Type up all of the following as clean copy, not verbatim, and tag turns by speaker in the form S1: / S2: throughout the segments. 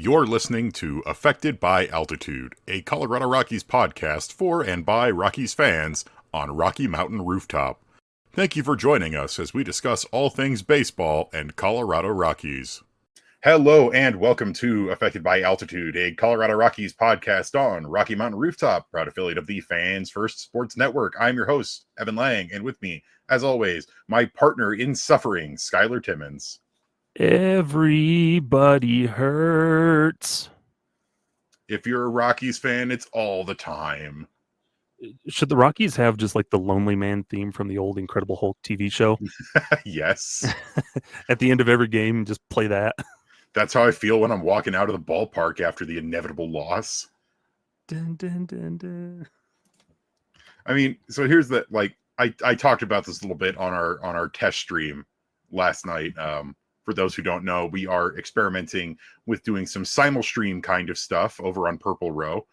S1: You're listening to Affected by Altitude, a Colorado Rockies podcast for and by Rockies fans on Rocky Mountain Rooftop. Thank you for joining us as we discuss all things baseball and Colorado Rockies. Hello and welcome to Affected by Altitude, a Colorado Rockies podcast on Rocky Mountain Rooftop, proud affiliate of the Fans First Sports Network. I'm your host, Evan Lang, and with me, as always, my partner in suffering, Skyler Timmons.
S2: Everybody hurts.
S1: If you're a Rockies fan, it's all the time.
S2: Should the Rockies have just like the Lonely Man theme from the old Incredible Hulk TV show?
S1: Yes.
S2: At the end of every game, just play that.
S1: That's how I feel when I'm walking out of the ballpark after the inevitable loss.
S2: Dun, dun, dun, dun.
S1: I mean, so here's the, I talked about this a little bit on our test stream last night. For those who don't know, we are experimenting with doing some simul-stream kind of stuff over on Purple Row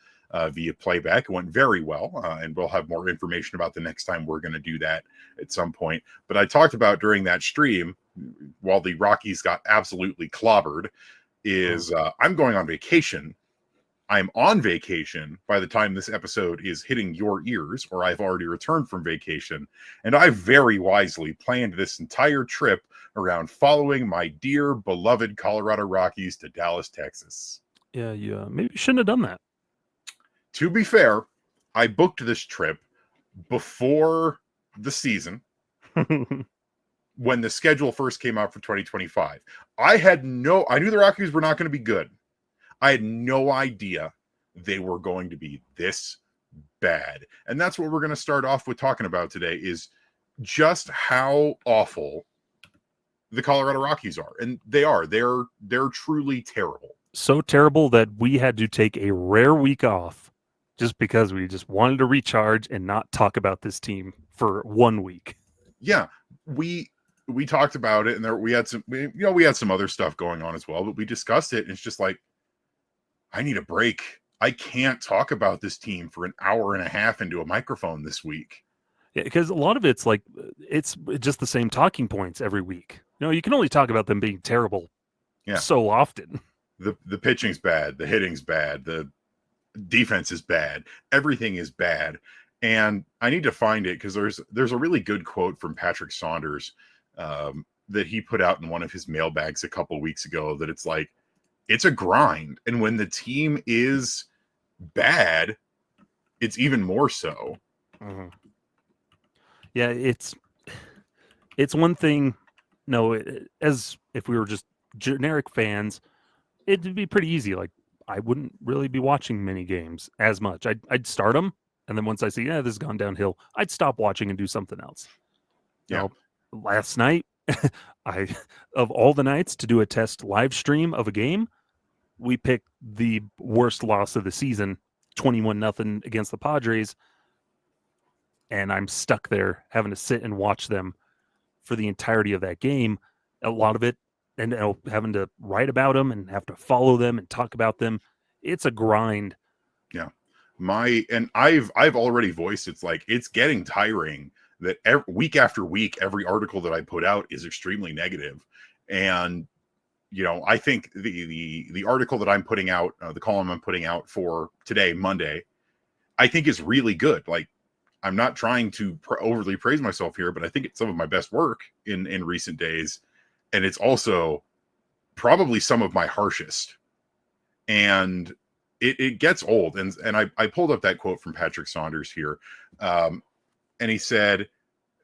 S1: via playback. It went very well, and we'll have more information about the next time we're going to do that at some point. But I talked about during that stream, while the Rockies got absolutely clobbered, is I'm going on vacation. I'm on vacation by the time this episode is hitting your ears, or I've already returned from vacation. And I very wisely planned this entire trip around following my dear, beloved Colorado Rockies to Dallas, Texas.
S2: Yeah, maybe you shouldn't have done that.
S1: To be fair, I booked this trip before the season when the schedule first came out for 2025. I knew the Rockies were not going to be good. I had no idea they were going to be this bad. And that's what we're going to start off with talking about today, is just how awful the Colorado Rockies are. And they are. They're truly terrible.
S2: So terrible that we had to take a rare week off just because we just wanted to recharge and not talk about this team for 1 week.
S1: Yeah, we talked about it, and we had some other stuff going on as well, but we discussed it, and it's just like, I need a break. I can't talk about this team for an hour and a half into a microphone this week.
S2: Yeah, because a lot of it's like, it's just the same talking points every week. You can only talk about them being terrible so often.
S1: The pitching's bad. The hitting's bad. The defense is bad. Everything is bad. And I need to find it because there's a really good quote from Patrick Saunders that he put out in one of his mailbags a couple weeks ago, that it's like, it's a grind. And when the team is bad, it's even more so.
S2: Mm-hmm. Yeah, it's one thing. No, as if we were just generic fans, it'd be pretty easy. Like, I wouldn't really be watching many games as much. I'd start them, and then once I see, this has gone downhill, I'd stop watching and do something else.
S1: Yeah.
S2: Last night, of all the nights to do a test live stream of a game, we picked the worst loss of the season, 21-0 against the Padres. And I'm stuck there having to sit and watch them for the entirety of that game. A lot of it, and having to write about them and have to follow them and talk about them. It's a grind.
S1: Yeah. I've already voiced, it's like, it's getting tiring that week after week, every article that I put out is extremely negative. And I think the article that I'm putting out, the column I'm putting out for today, Monday, I think is really good. Like, I'm not trying to overly praise myself here, but I think it's some of my best work in recent days. And it's also probably some of my harshest. And it gets old. And I pulled up that quote from Patrick Saunders here. And he said,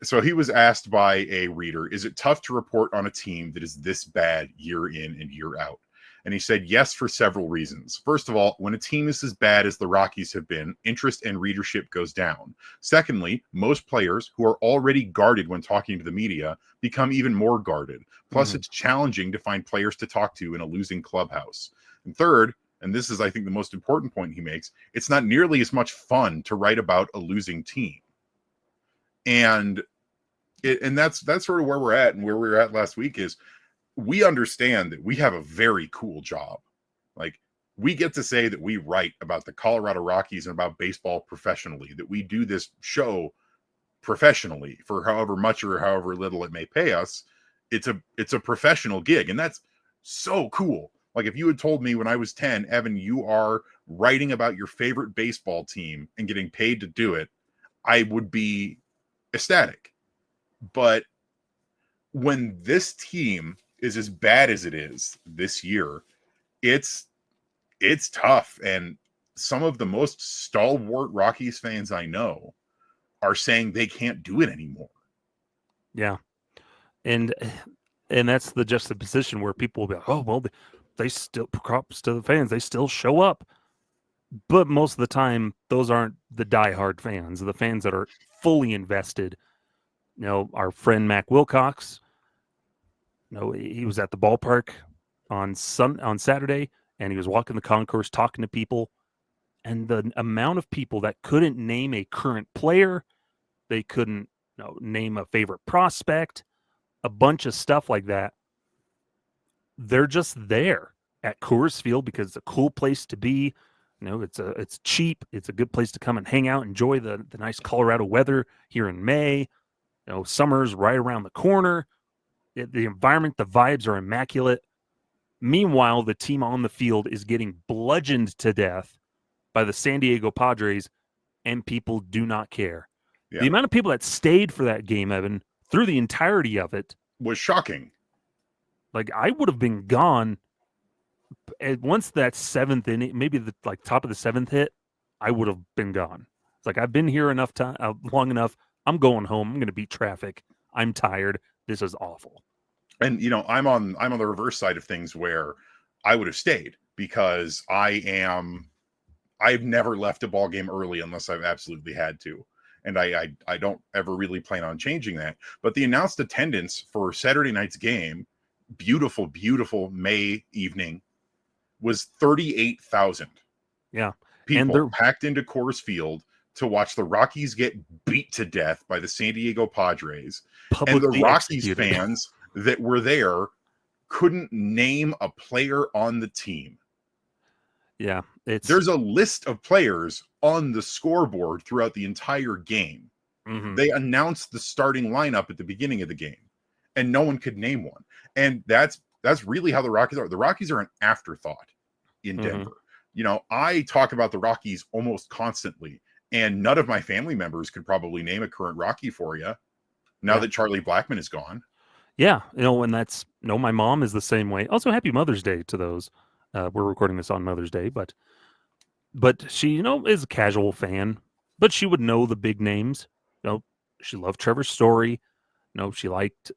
S1: so he was asked by a reader, is it tough to report on a team that is this bad year in and year out? And he said, yes, for several reasons. First of all, when a team is as bad as the Rockies have been, interest and readership goes down. Secondly, most players who are already guarded when talking to the media become even more guarded. Plus, it's challenging to find players to talk to in a losing clubhouse. And third, and this is, I think, the most important point he makes, it's not nearly as much fun to write about a losing team. And that's sort of where we're at, and where we were at last week is, we understand that we have a very cool job. Like, we get to say that we write about the Colorado Rockies and about baseball professionally, that we do this show professionally for however much or however little it may pay us. It's a professional gig, and that's so cool. Like if you had told me when I was 10, Evan, you are writing about your favorite baseball team and getting paid to do it, I would be ecstatic. But when this team is as bad as it is this year, it's tough. And some of the most stalwart Rockies fans I know are saying they can't do it anymore.
S2: Yeah. And that's the juxtaposition where people will be like, oh, well, they still, props to the fans, they still show up. But most of the time, those aren't the diehard fans, the fans that are fully invested. You know, our friend Mac Wilcox, you know, he was at the ballpark on Saturday, and he was walking the concourse talking to people. And the amount of people that couldn't name a current player, they couldn't, you know, name a favorite prospect, a bunch of stuff like that. They're just there at Coors Field because it's a cool place to be. You know, it's cheap. It's a good place to come and hang out, enjoy the nice Colorado weather here in May. You know, summer's right around the corner. The environment, the vibes are immaculate. Meanwhile, the team on the field is getting bludgeoned to death by the San Diego Padres, and people do not care.
S1: Yeah.
S2: The amount of people that stayed for that game, Evan, through the entirety of it,
S1: was shocking.
S2: Like, I would have been gone once that seventh inning, maybe the top of the seventh hit, I would have been gone. It's like, I've been here enough time, long enough. I'm going home. I'm going to beat traffic. I'm tired. This is awful.
S1: And you know, I'm on the reverse side of things where I would have stayed because I've never left a ball game early unless I've absolutely had to. And I don't ever really plan on changing that. But the announced attendance for Saturday night's game, beautiful, beautiful May evening, was 38,000.
S2: Yeah.
S1: People packed into Coors Field to watch the Rockies get beat to death by the San Diego Padres. And the Rockies fans that were there couldn't name a player on the team.
S2: Yeah.
S1: There's a list of players on the scoreboard throughout the entire game.
S2: Mm-hmm.
S1: They announced the starting lineup at the beginning of the game, and no one could name one. And that's really how the Rockies are. The Rockies are an afterthought in Denver. You know, I talk about the Rockies almost constantly, and none of my family members could probably name a current Rocky for you now that Charlie Blackmon is gone.
S2: Yeah. You know, and that's, you know, my mom is the same way. Also, happy Mother's Day to those. We're recording this on Mother's Day, but she, you know, is a casual fan, but she would know the big names. You know, she loved Trevor Story. You know, she liked,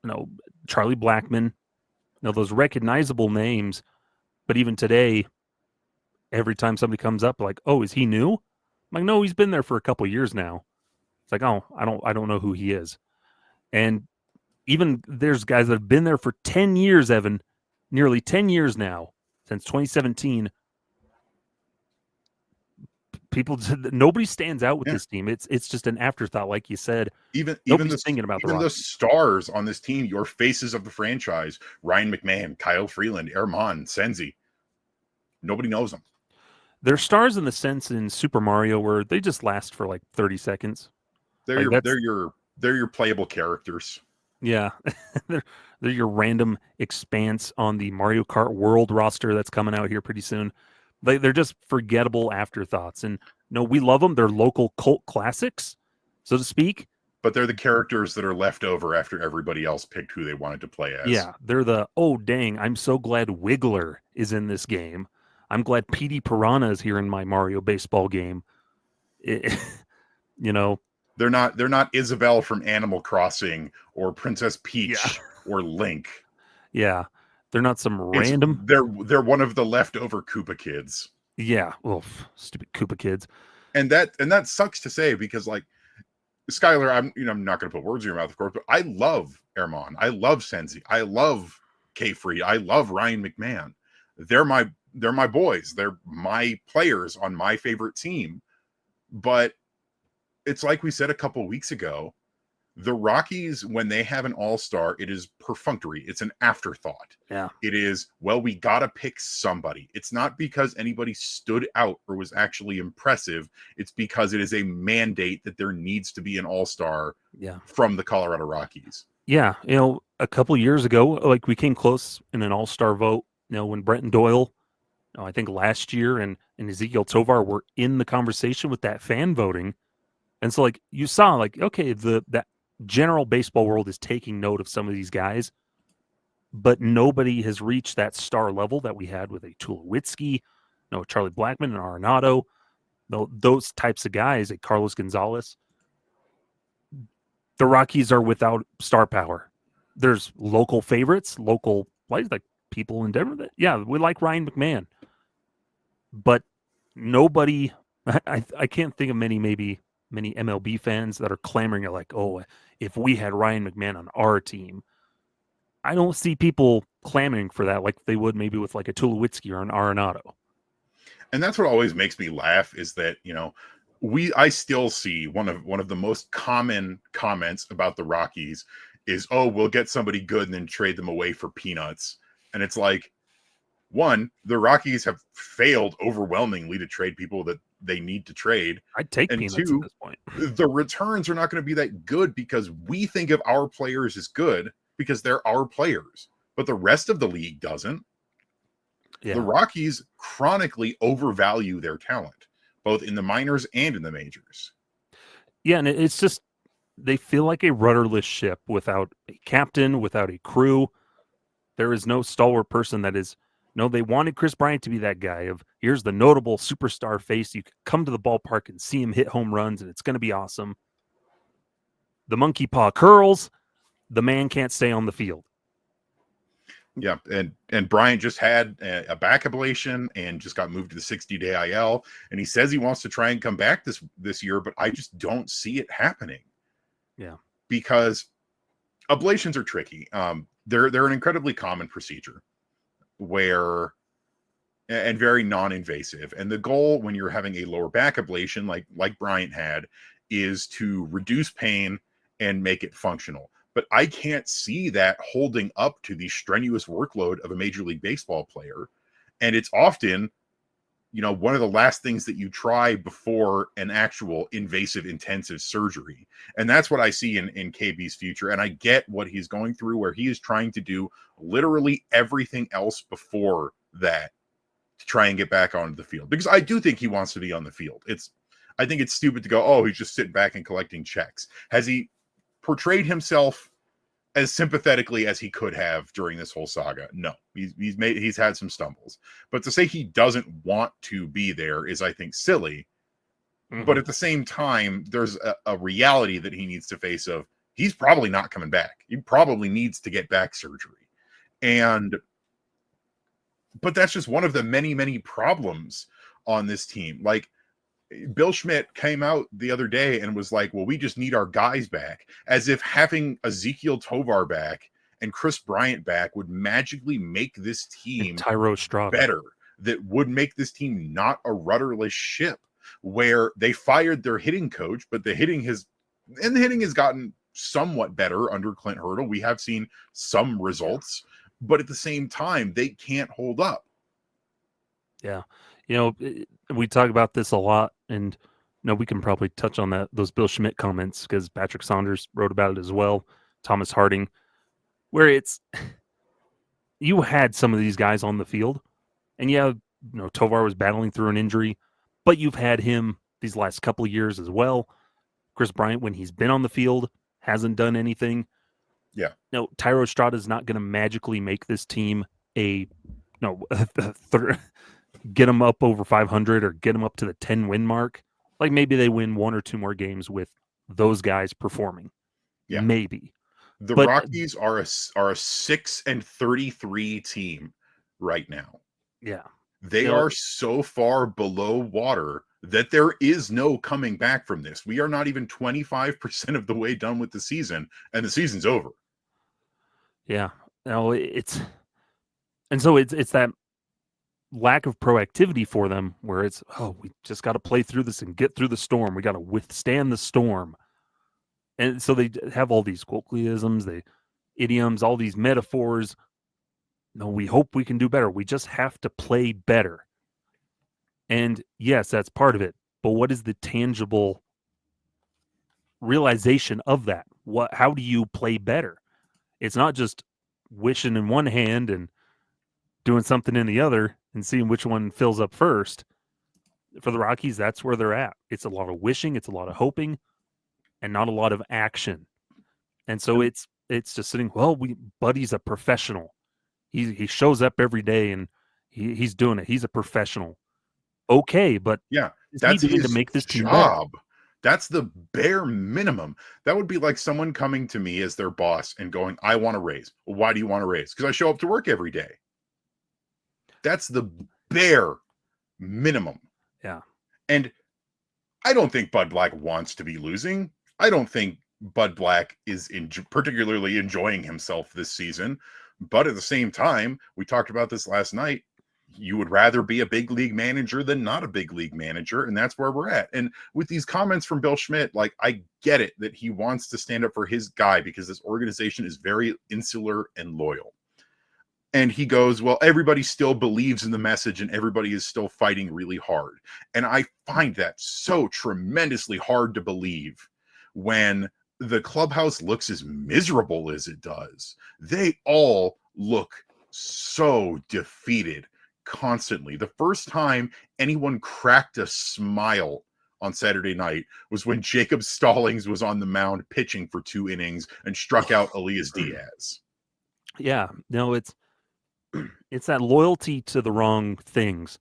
S2: you know, Charlie Blackmon. You know, those recognizable names. But even today, every time somebody comes up, like, oh, is he new? I'm like, no, he's been there for a couple years now. It's like, oh, I don't know who he is. And even there's guys that have been there for 10 years, Evan, nearly 10 years now, since 2017. Nobody stands out with this team. It's just an afterthought, like you said.
S1: Even
S2: thinking about
S1: the stars on this team, your faces of the franchise: Ryan McMahon, Kyle Freeland, Erman, Senzi. Nobody knows them.
S2: They're stars in the sense in Super Mario where they just last for like 30 seconds.
S1: They're your playable characters.
S2: Yeah, they're your random expanse on the Mario Kart World roster that's coming out here pretty soon. They're just forgettable afterthoughts, and no, we love them. They're local cult classics, so to speak.
S1: But they're the characters that are left over after everybody else picked who they wanted to play as.
S2: Yeah, they're the, oh dang, I'm so glad Wiggler is in this game. I'm glad Petey Piranha is here in my Mario baseball game. You know,
S1: they're not Isabelle from Animal Crossing or Princess Peach or Link.
S2: Yeah. They're not some random.
S1: They're one of the leftover Koopa kids.
S2: Yeah. Well, stupid Koopa kids.
S1: And that sucks to say because, like, Skyler, I'm not going to put words in your mouth, of course, but I love Erman. I love Senzi. I love K-Free. I love Ryan McMahon. They're my boys. They're my players on my favorite team. But it's like we said a couple weeks ago, the Rockies, when they have an all-star, it is perfunctory. It's an afterthought.
S2: Yeah.
S1: It is, well, we got to pick somebody. It's not because anybody stood out or was actually impressive. It's because it is a mandate that there needs to be an all-star from the Colorado Rockies.
S2: Yeah. You know, a couple years ago, like, we came close in an all-star vote when Brenton Doyle, I think last year, and Ezekiel Tovar were in the conversation with that fan voting. And so, like, you saw, like, okay, that general baseball world is taking note of some of these guys, but nobody has reached that star level that we had with a Tulowitzki, Charlie Blackmon and Arenado, those types of guys, like Carlos Gonzalez. The Rockies are without star power. There's local favorites, like people in Denver that, yeah, we like Ryan McMahon, but nobody. I can't think of many MLB fans that are clamoring like, oh, if we had Ryan McMahon on our team. I don't see people clamoring for that like they would maybe with like a Tulowitzki or an Arenado.
S1: And that's what always makes me laugh is that, I still see one of the most common comments about the Rockies is, oh, we'll get somebody good and then trade them away for peanuts. And it's like, one, the Rockies have failed overwhelmingly to trade people that they need to trade.
S2: I'd take
S1: And
S2: peanuts
S1: two,
S2: at this point.
S1: the returns are not going to be that good because we think of our players as good because they're our players, but the rest of the league doesn't.
S2: Yeah.
S1: The Rockies chronically overvalue their talent, both in the minors and in the majors.
S2: Yeah, and it's just they feel like a rudderless ship without a captain, without a crew. There is no stalwart person that is. No, they wanted Chris Bryant to be that guy of here's the notable superstar face. You can come to the ballpark and see him hit home runs, and it's going to be awesome. The monkey paw curls. The man can't stay on the field.
S1: Yeah, and Bryant just had a back ablation and just got moved to the 60-day IL, and he says he wants to try and come back this year, but I just don't see it happening.
S2: Yeah,
S1: because ablations are tricky. They're an incredibly common procedure and very non-invasive. And the goal when you're having a lower back ablation, like Bryant had, is to reduce pain and make it functional. But I can't see that holding up to the strenuous workload of a Major League Baseball player. And it's often, one of the last things that you try before an actual invasive, intensive surgery. And that's what I see in KB's future. And I get what he's going through, where he is trying to do literally everything else before that to try and get back onto the field. Because I do think he wants to be on the field. I think it's stupid to go, oh, he's just sitting back and collecting checks. Has he portrayed himself as sympathetically as he could have during this whole saga? No, he's had some stumbles, but to say he doesn't want to be there is, I think, silly. Mm-hmm. But at the same time, there's a reality that he needs to face of he's probably not coming back. He probably needs to get back surgery. But that's just one of the many, many problems on this team. Like, Bill Schmidt came out the other day and was like, well, we just need our guys back, as if having Ezekiel Tovar back and Chris Bryant back would magically make this team better, that would make this team not a rudderless ship, where they fired their hitting coach, but the hitting has gotten somewhat better under Clint Hurdle. We have seen some results, but at the same time, they can't hold up.
S2: Yeah. We talk about this a lot, and we can probably touch on those Bill Schmidt comments because Patrick Saunders wrote about it as well. Thomas Harding, where it's you had some of these guys on the field, and Tovar was battling through an injury, but you've had him these last couple of years as well. Chris Bryant, when he's been on the field, hasn't done anything.
S1: Yeah.
S2: No, Tyro Estrada is not going to magically make this team get them up over 500 or get them up to the 10-win mark. Like maybe they win one or two more games with those guys performing. Yeah. Maybe.
S1: The Rockies are a 6-33 team right now.
S2: Yeah.
S1: They are so far below water that there is no coming back from this. We are not even 25% of the way done with the season, and the season's over.
S2: Yeah. It's that lack of proactivity for them, where it's, we just got to play through this and get through the storm. We got to withstand the storm. And so they have all these colloquialisms, idioms, all these metaphors. No, we hope we can do better. We just have to play better. And yes, that's part of it. But what is the tangible realization of that? How do you play better? It's not just wishing in one hand and doing something in the other and seeing which one fills up first. For the Rockies, that's where they're at. It's a lot of wishing, it's a lot of hoping, and not a lot of action. And so it's just sitting. Well, Buddy's a professional. He shows up every day and he's doing it. He's a professional. Okay, but
S1: Yeah,
S2: is he
S1: that's
S2: doing to
S1: his
S2: make this team better?
S1: job. That's the bare minimum. That would be like someone coming to me as their boss and going, I want a raise. Well, why do you want a raise? Because I show up to work every day. That's the bare minimum.
S2: Yeah.
S1: And I don't think Bud Black wants to be losing. I don't think Bud Black is particularly enjoying himself this season. But at the same time, we talked about this last night. You would rather be a big league manager than not a big league manager. And that's where we're at. And with these comments from Bill Schmidt, like, I get it that he wants to stand up for his guy because this organization is very insular and loyal. And he goes, well, everybody still believes in the message and everybody is still fighting really hard. And I find that so tremendously hard to believe when the clubhouse looks as miserable as it does. They all look so defeated constantly. The first time anyone cracked a smile on Saturday night was when Jacob Stallings was on the mound pitching for 2 innings and struck out Elias Diaz.
S2: Yeah. No, it's that loyalty to the wrong things.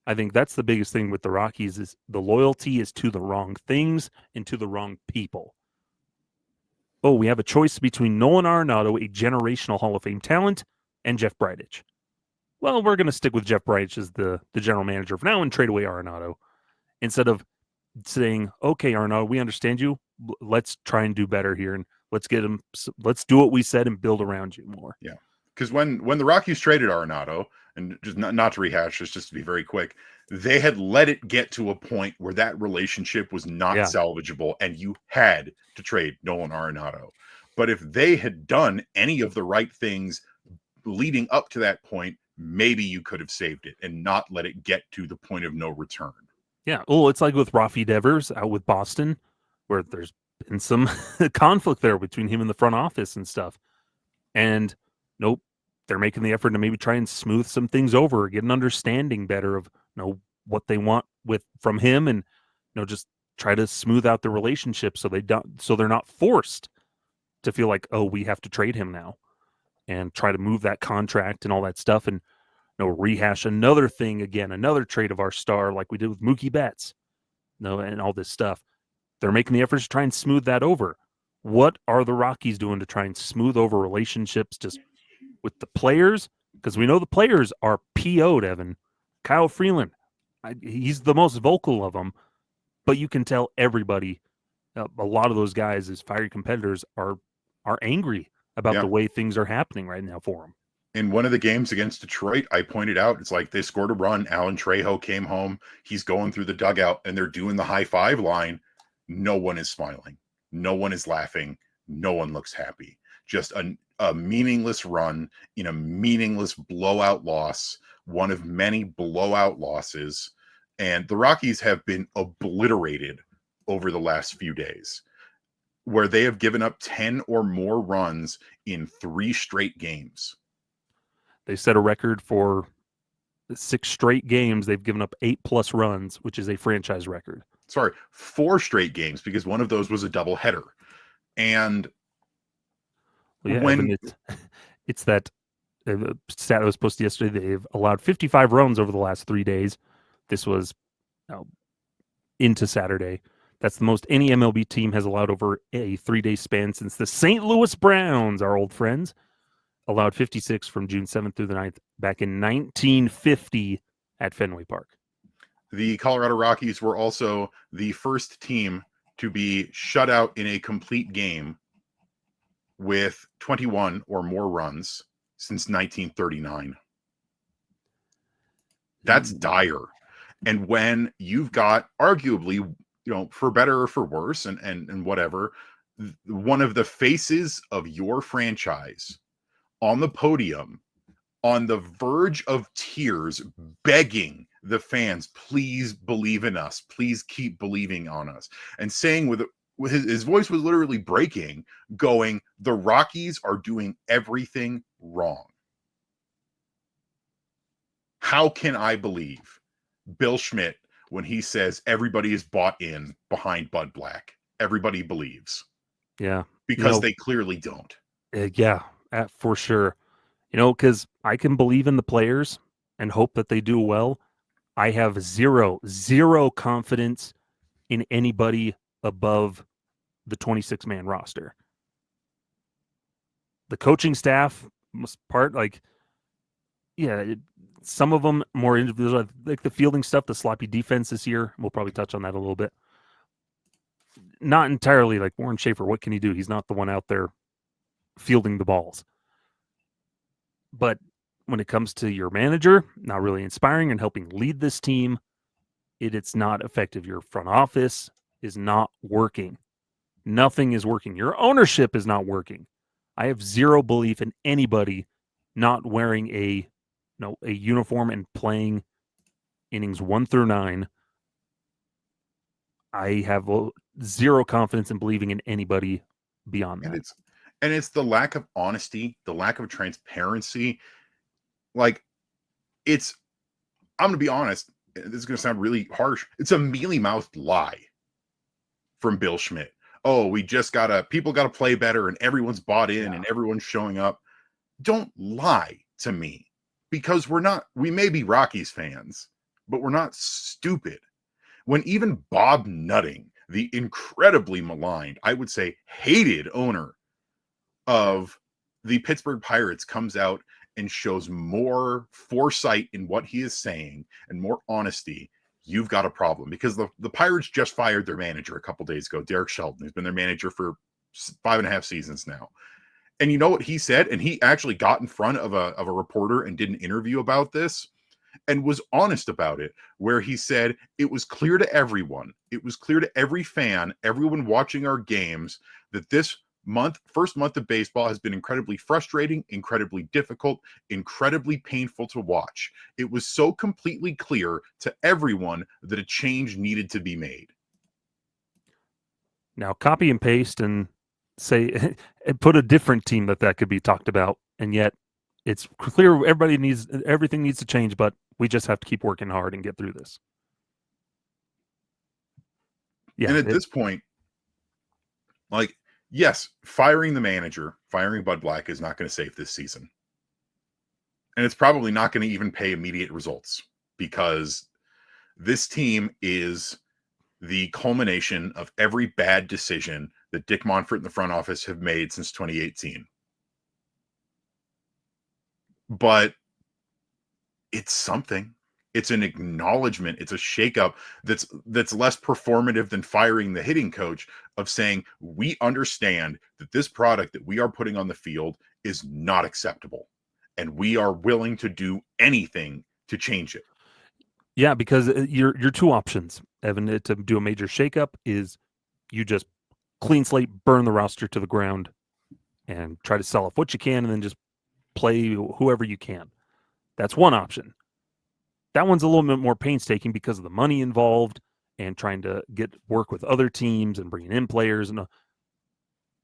S2: I think that's the biggest thing with the Rockies is the loyalty is to the wrong things and to the wrong people. Oh, we have a choice between Nolan Arenado, a generational Hall of Fame talent, and Jeff Bridich. Well, we're going to stick with Jeff Bridich as the general manager for now and trade away Arenado instead of saying, okay, Arenado, we understand you. Let's try and do better here and let's get him. Let's do what we said and build around you more.
S1: Yeah. Because when the Rockies traded Arenado, and just not to rehash this, just to be very quick, they had let it get to a point where that relationship was not salvageable, and you had to trade Nolan Arenado. But if they had done any of the right things leading up to that point, maybe you could have saved it and not let it get to the point of no return.
S2: Yeah. Oh, it's like with Rafi Devers out with Boston, where there's been some conflict there between him and the front office and stuff. And nope, they're making the effort to maybe try and smooth some things over, get an understanding better of what they want from him, and just try to smooth out the relationship so they're not forced to feel like, oh, we have to trade him now, and try to move that contract and all that stuff, and rehash another thing again, another trade of our star like we did with Mookie Betts, and all this stuff. They're making the efforts to try and smooth that over. What are the Rockies doing to try and smooth over relationships just with the players? Because we know the players are PO'd, Evan. Kyle Freeland, he's the most vocal of them, but you can tell everybody, a lot of those guys as fiery competitors are angry about the way things are happening right now for them.
S1: In one of the games against Detroit, I pointed out, it's like they scored a run. Alan Trejo came home. He's going through the dugout and they're doing the high five line. No one is smiling. No one is laughing. No one looks happy. Just a meaningless run in a meaningless blowout loss, one of many blowout losses. And the Rockies have been obliterated over the last few days, where they have given up 10 or more runs in 3 straight games.
S2: They set a record for 6 straight games. They've given up 8+ runs, which is a franchise record.
S1: Sorry, 4 straight games, because one of those was a doubleheader. And
S2: when it's that stat that was posted yesterday, they've allowed 55 runs over the last 3 days. This was into Saturday. That's the most any MLB team has allowed over a 3-day span since the St. Louis Browns, our old friends, allowed 56 from June 7th through the 9th back in 1950 at Fenway Park.
S1: The Colorado Rockies were also the first team to be shut out in a complete game with 21 or more runs since 1939. That's dire. And when you've got arguably, for better or for worse and whatever, one of the faces of your franchise on the podium, on the verge of tears, begging the fans, please believe in us, please keep believing on us, and saying with his voice was literally breaking, going, the Rockies are doing everything wrong. How can I believe Bill Schmidt when he says everybody is bought in behind Bud Black? Everybody believes.
S2: Yeah.
S1: Because they clearly don't.
S2: Yeah, for sure. Because I can believe in the players and hope that they do well. I have zero confidence in anybody above the 26-man roster. The coaching staff must some of them more individual, like the fielding stuff, the sloppy defense this year. We'll probably touch on that a little bit. Not entirely like Warren Schaefer. What can he do? He's not the one out there fielding the balls. But when it comes to your manager, not really inspiring and helping lead this team, it's not effective. Your front office is not working. Nothing is working. Your ownership is not working. I have zero belief in anybody not wearing a uniform and playing innings 1 through 9. I have zero confidence in believing in anybody beyond that.
S1: And it's the lack of honesty, the lack of transparency. Like, I'm going to be honest, this is going to sound really harsh. It's a mealy-mouthed lie from Bill Schmidt. Oh, people got to play better and everyone's bought in and everyone's showing up. Don't lie to me, because we may be Rockies fans, but we're not stupid. When even Bob Nutting, the incredibly maligned, I would say hated owner of the Pittsburgh Pirates, comes out and shows more foresight in what he is saying and more honesty, you've got a problem. Because the Pirates just fired their manager a couple days ago, Derek Shelton, who's been their manager for 5.5 seasons now. And you know what he said? And he actually got in front of a reporter and did an interview about this and was honest about it, where he said it was clear to everyone, it was clear to every fan, everyone watching our games, that this first month of baseball has been incredibly frustrating, incredibly difficult, incredibly painful to watch. It was so completely clear to everyone that a change needed to be made.
S2: Now copy and paste and say and put a different team that could be talked about, and yet it's clear everything needs to change, but we just have to keep working hard and get through this. Yeah,
S1: and at this point, like, yes, firing the manager, firing Bud Black is not going to save this season. And it's probably not going to even pay immediate results, because this team is the culmination of every bad decision that Dick Monfort and the front office have made since 2018. But it's something. It's an acknowledgement. It's a shakeup that's less performative than firing the hitting coach, of saying, we understand that this product that we are putting on the field is not acceptable, and we are willing to do anything to change it.
S2: Yeah, because your two options, Evan, to do a major shakeup is you just clean slate, burn the roster to the ground, and try to sell off what you can, and then just play whoever you can. That's one option. That one's a little bit more painstaking because of the money involved and trying to work with other teams and bringing in players. And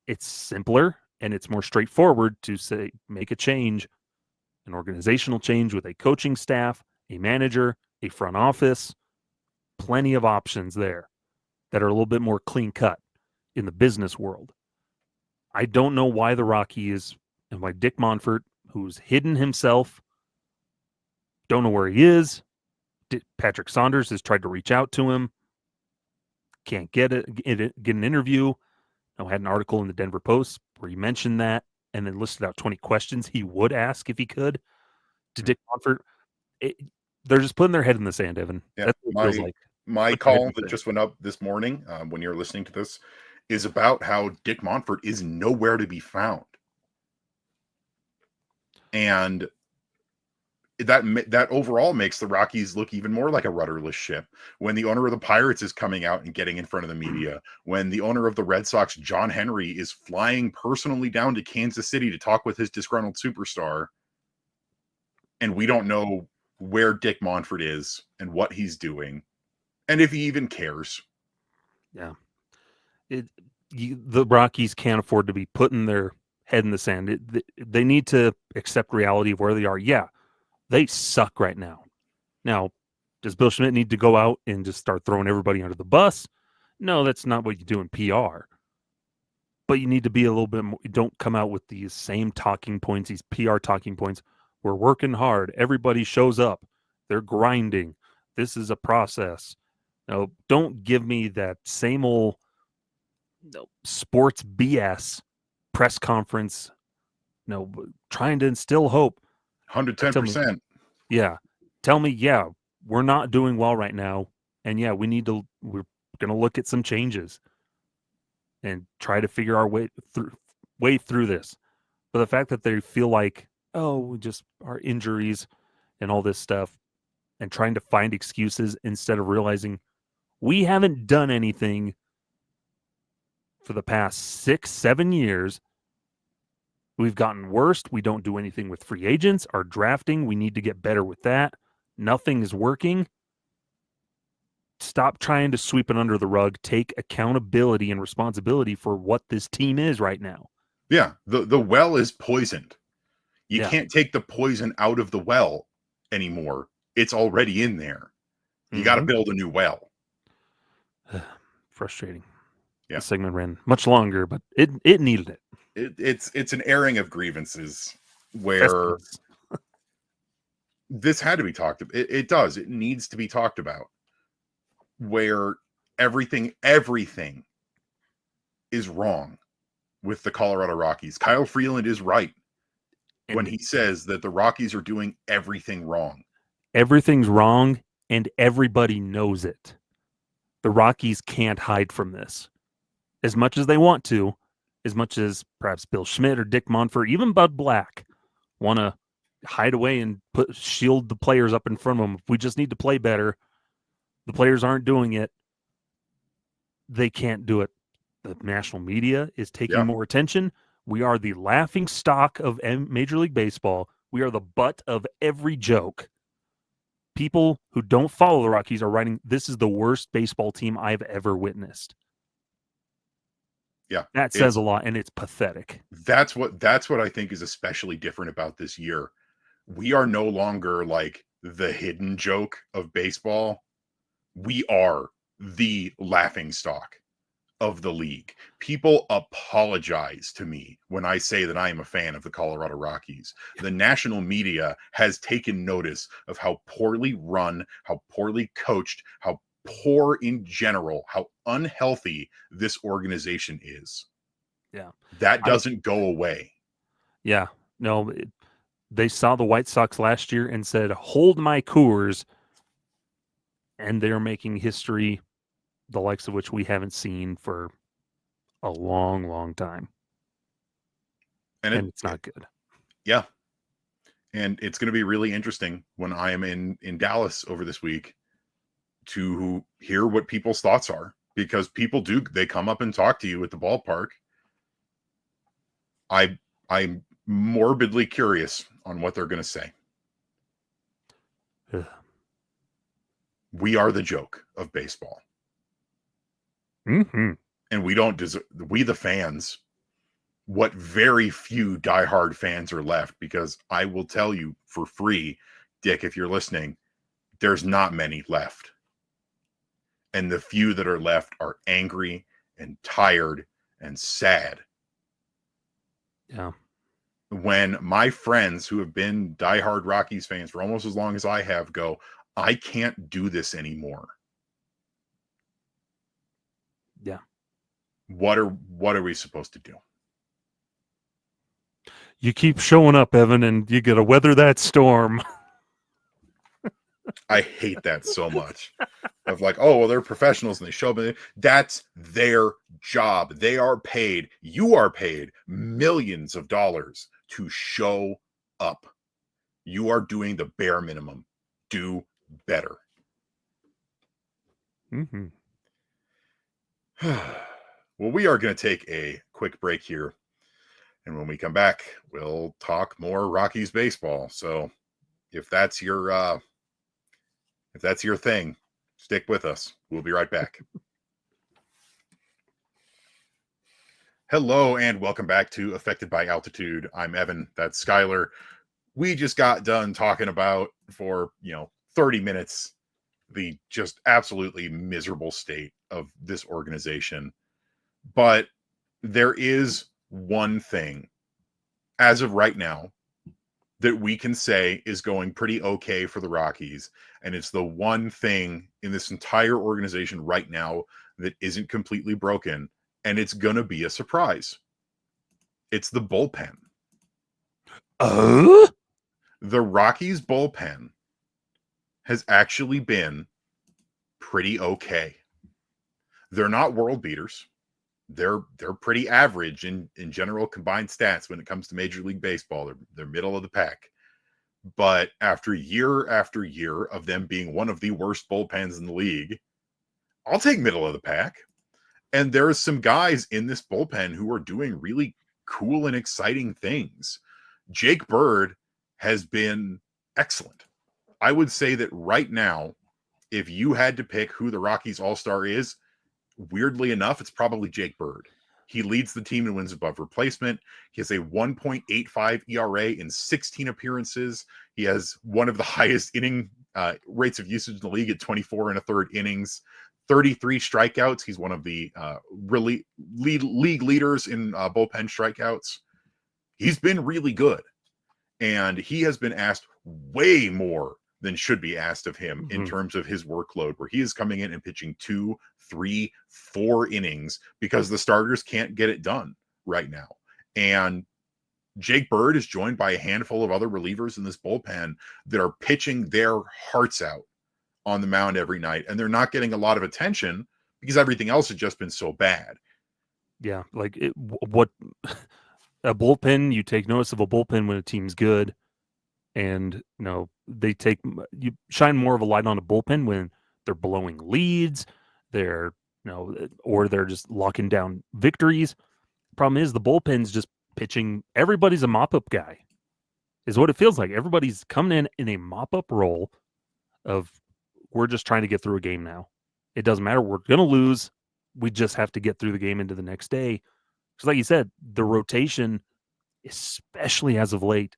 S2: it's simpler and it's more straightforward to say, make a change, an organizational change with a coaching staff, a manager, a front office, plenty of options there that are a little bit more clean cut in the business world. I don't know why the Rockies and why Dick Monfort, who's hidden himself, don't know where he is. Patrick Saunders has tried to reach out to him. Can't get an interview. I had an article in the Denver Post where he mentioned that and then listed out 20 questions he would ask if he could to Dick Monfort. They're just putting their head in the sand, Evan.
S1: Yeah,
S2: that's what it feels like.
S1: My call that just went up this morning, when you're listening to this, is about how Dick Monfort is nowhere to be found. And that overall makes the Rockies look even more like a rudderless ship. When the owner of the Pirates is coming out and getting in front of the media, when the owner of the Red Sox, John Henry, is flying personally down to Kansas City to talk with his disgruntled superstar, and we don't know where Dick Monfort is and what he's doing, and if he even cares.
S2: Yeah. The Rockies can't afford to be putting their head in the sand. They need to accept reality of where they are. Yeah, they suck right now. Now, does Bill Schmidt need to go out and just start throwing everybody under the bus? No, that's not what you do in PR. But you need to be a little bit more. Don't come out with these same talking points, these PR talking points. We're working hard. Everybody shows up. They're grinding. This is a process. No, don't give me that same old sports BS press conference. No, trying to instill hope.
S1: 110%.
S2: Yeah. Tell me, yeah, we're not doing well right now. And yeah, we're going to look at some changes and try to figure our way through this. But the fact that they feel like, oh, we just our injuries and all this stuff and trying to find excuses instead of realizing we haven't done anything for the past 6-7 years. We've gotten worse. We don't do anything with free agents. Our drafting, we need to get better with that. Nothing is working. Stop trying to sweep it under the rug. Take accountability and responsibility for what this team is right now.
S1: Yeah, the well is poisoned. You
S2: Yeah.
S1: can't take the poison out of the well anymore. It's already in there. You got to build a new well.
S2: Frustrating.
S1: Yeah.
S2: The segment ran much longer, but it needed it.
S1: It's an airing of grievances where this had to be talked about. It does. It needs to be talked about. Where everything is wrong with the Colorado Rockies. Kyle Freeland is right when he says that the Rockies are doing everything wrong.
S2: Everything's wrong, and everybody knows it. The Rockies can't hide from this. As much as they want to, as much as perhaps Bill Schmidt or Dick Monfort, even Bud Black, want to hide away and shield the players up in front of them. If we just need to play better, the players aren't doing it. They can't do it. The national media is taking more attention. We are the laughing stock of Major League Baseball. We are the butt of every joke. People who don't follow the Rockies are writing, this is the worst baseball team I've ever witnessed.
S1: Yeah.
S2: That says a lot, and it's pathetic.
S1: That's what I think is especially different about this year. We are no longer like the hidden joke of baseball. We are the laughing stock of the league. People apologize to me when I say that I am a fan of the Colorado Rockies. The national media has taken notice of how poorly run, how poorly coached, how poor in general, how unhealthy this organization is.
S2: Yeah.
S1: That doesn't go away.
S2: Yeah. No, they saw the White Sox last year and said, hold my Coors. And they're making history, the likes of which we haven't seen for a long, long time. And it's not good.
S1: Yeah. And it's going to be really interesting when I am in Dallas over this week to hear what people's thoughts are, because people they come up and talk to you at the ballpark. I'm morbidly curious on what they're going to say. We are the joke of baseball.
S2: Mm-hmm.
S1: And we don't deserve, we the fans, what very few diehard fans are left, because I will tell you for free, Dick, if you're listening, there's not many left. And the few that are left are angry and tired and sad.
S2: Yeah.
S1: When my friends who have been diehard Rockies fans for almost as long as I have go, I can't do this anymore.
S2: Yeah.
S1: What are we supposed to do?
S2: You keep showing up, Evan, and you got to weather that storm.
S1: I hate that so much. Of like, oh, well, they're professionals and they show up. That's their job. They are paid. You are paid millions of dollars to show up. You are doing the bare minimum. Do better.
S2: Mm-hmm.
S1: Well, we are going to take a quick break here. And when we come back, we'll talk more Rockies baseball. So if that's your thing, stick with us. We'll be right back. Hello and welcome back to Affected by Altitude. I'm Evan. That's Skyler. We just got done talking about for, 30 minutes, the just absolutely miserable state of this organization. But there is one thing as of right now that we can say is going pretty okay for the Rockies. And it's the one thing in this entire organization right now that isn't completely broken. And it's going to be a surprise. It's the bullpen. The Rockies bullpen has actually been pretty okay. They're not world beaters. They're pretty average in general combined stats when it comes to Major League Baseball. They're middle of the pack. But after year of them being one of the worst bullpens in the league, I'll take middle of the pack. And there are some guys in this bullpen who are doing really cool and exciting things. Jake Bird has been excellent. I would say that right now, if you had to pick who the Rockies all-star is, weirdly enough, it's probably Jake Bird. He leads the team in wins above replacement. He has a 1.85 ERA in 16 appearances. He has one of the highest inning rates of usage in the league at 24 and a third innings, 33 strikeouts. He's one of the really league leaders in bullpen strikeouts. He's been really good. And he has been asked way more than should be asked of him in terms of his workload, where he is coming in and pitching 2, 3, 4 innings because the starters can't get it done right now. And Jake Bird is joined by a handful of other relievers in this bullpen that are pitching their hearts out on the mound every night. And they're not getting a lot of attention because everything else has just been so bad.
S2: Yeah. Like what a bullpen, you take notice of a bullpen when a team's good. And they you shine more of a light on a bullpen when they're blowing leads, they're or they're just locking down victories. Problem is the bullpen's just pitching. Everybody's a mop-up guy, is what it feels like. Everybody's coming in a mop-up role of we're just trying to get through a game now. It doesn't matter. We're gonna lose. We just have to get through the game into the next day. Because, like you said, the rotation, especially as of late.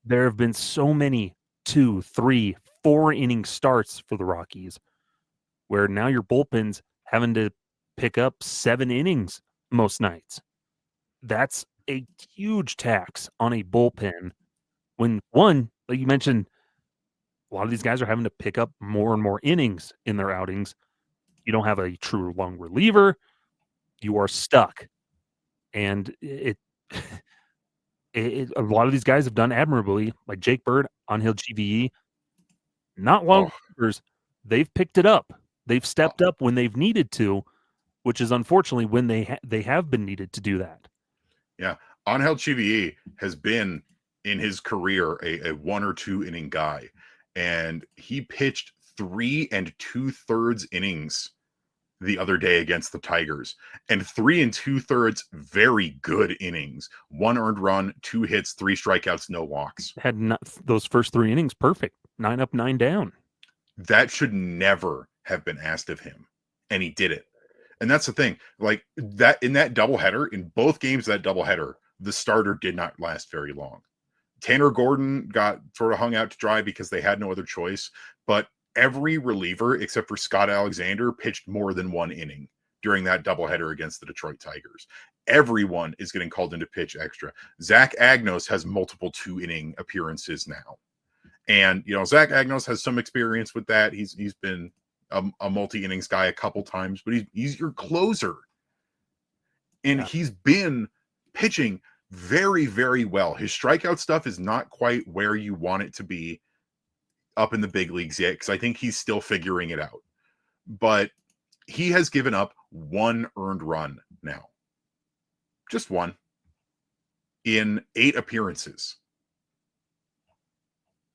S2: There have been so many 2, 3, 4 inning starts for the Rockies where now your bullpen's having to pick up 7 innings most nights. That's a huge tax on a bullpen when, one, like you mentioned, a lot of these guys are having to pick up more and more innings in their outings. You don't have a true long reliever. You are stuck. And a lot of these guys have done admirably, like Jake Bird, Angel GVE. Not long relievers, they've picked it up. They've stepped up when they've needed to, which is unfortunately when they have been needed to do that.
S1: Yeah, Angel GVE has been in his career a 1 or 2 inning guy, and he pitched 3 2/3 innings the other day against the Tigers, and 3 2/3 very good innings. 1 earned run, 2 hits, 3 strikeouts, no walks.
S2: Had those first 3 innings perfect. 9 up, 9 down.
S1: That should never have been asked of him, and he did it. And that's the thing. Like that in that doubleheader, in both games of that doubleheader, the starter did not last very long. Tanner Gordon got sort of hung out to dry because they had no other choice, but every reliever except for Scott Alexander pitched more than 1 inning during that doubleheader against the Detroit Tigers. Everyone is getting called in to pitch extra. Zach Agnos has multiple 2-inning appearances now. And, Zach Agnos has some experience with that. He's been a multi-innings guy a couple times, but he's your closer. And he's been pitching very, very well. His strikeout stuff is not quite where you want it to be up in the big leagues yet, because I think he's still figuring it out. But he has given up 1 earned run now. Just 1 in 8 appearances.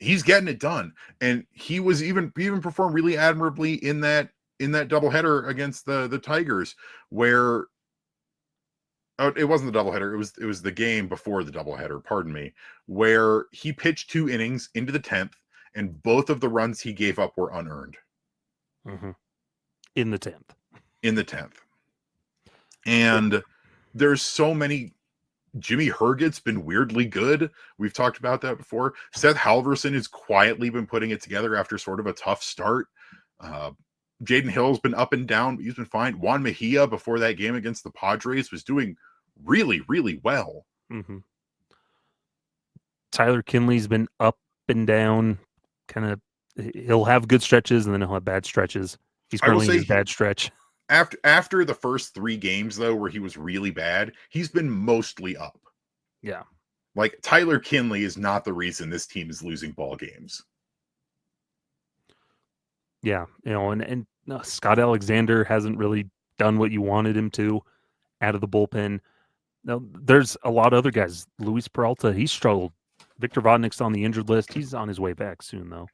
S1: He's getting it done. And he was even performed really admirably in that doubleheader against the Tigers, where it wasn't the doubleheader. It was the game before the doubleheader, pardon me, where he pitched 2 innings into the 10th, and both of the runs he gave up were unearned.
S2: Mm-hmm. In the 10th.
S1: And there's so many Jimmy Herget's been weirdly good. We've talked about that before. Seth Halverson has quietly been putting it together after sort of a tough start. Jaden Hill's been up and down, but he's been fine. Juan Mejia, before that game against the Padres, was doing really, really well.
S2: Mm-hmm. Tyler Kinley's been up and down. Kind of, he'll have good stretches and then he'll have bad stretches. He's currently in his bad stretch.
S1: After the first 3 games, though, where he was really bad, he's been mostly up.
S2: Yeah.
S1: Like, Tyler Kinley is not the reason this team is losing ball games.
S2: Yeah. And Scott Alexander hasn't really done what you wanted him to out of the bullpen. Now, there's a lot of other guys. Luis Peralta, he struggled. Victor Vodnik's on the injured list. He's on his way back soon, though.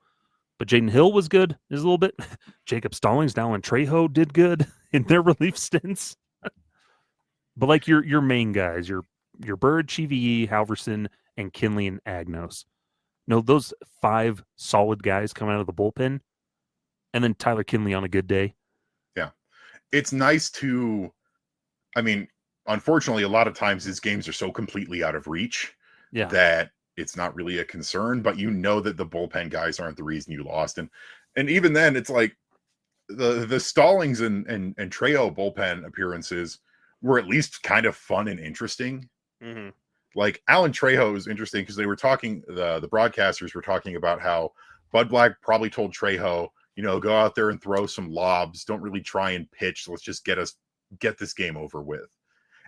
S2: But Jaden Hill was good, is a little bit. Jacob Stallings, Dallin Trejo did good in their relief stints. But like your main guys, your Bird, Chivie, Halverson, and Kinley and Agnos. Those 5 solid guys come out of the bullpen, and then Tyler Kinley on a good day.
S1: Yeah. It's nice to, I mean, unfortunately, a lot of times his games are so completely out of reach that it's not really a concern, but you know that the bullpen guys aren't the reason you lost. And even then, it's like the Stallings and Trejo bullpen appearances were at least kind of fun and interesting.
S2: Mm-hmm.
S1: Like, Alan Trejo was interesting because they were talking, the broadcasters were talking about how Bud Black probably told Trejo, go out there and throw some lobs. Don't really try and pitch. Let's just get this game over with.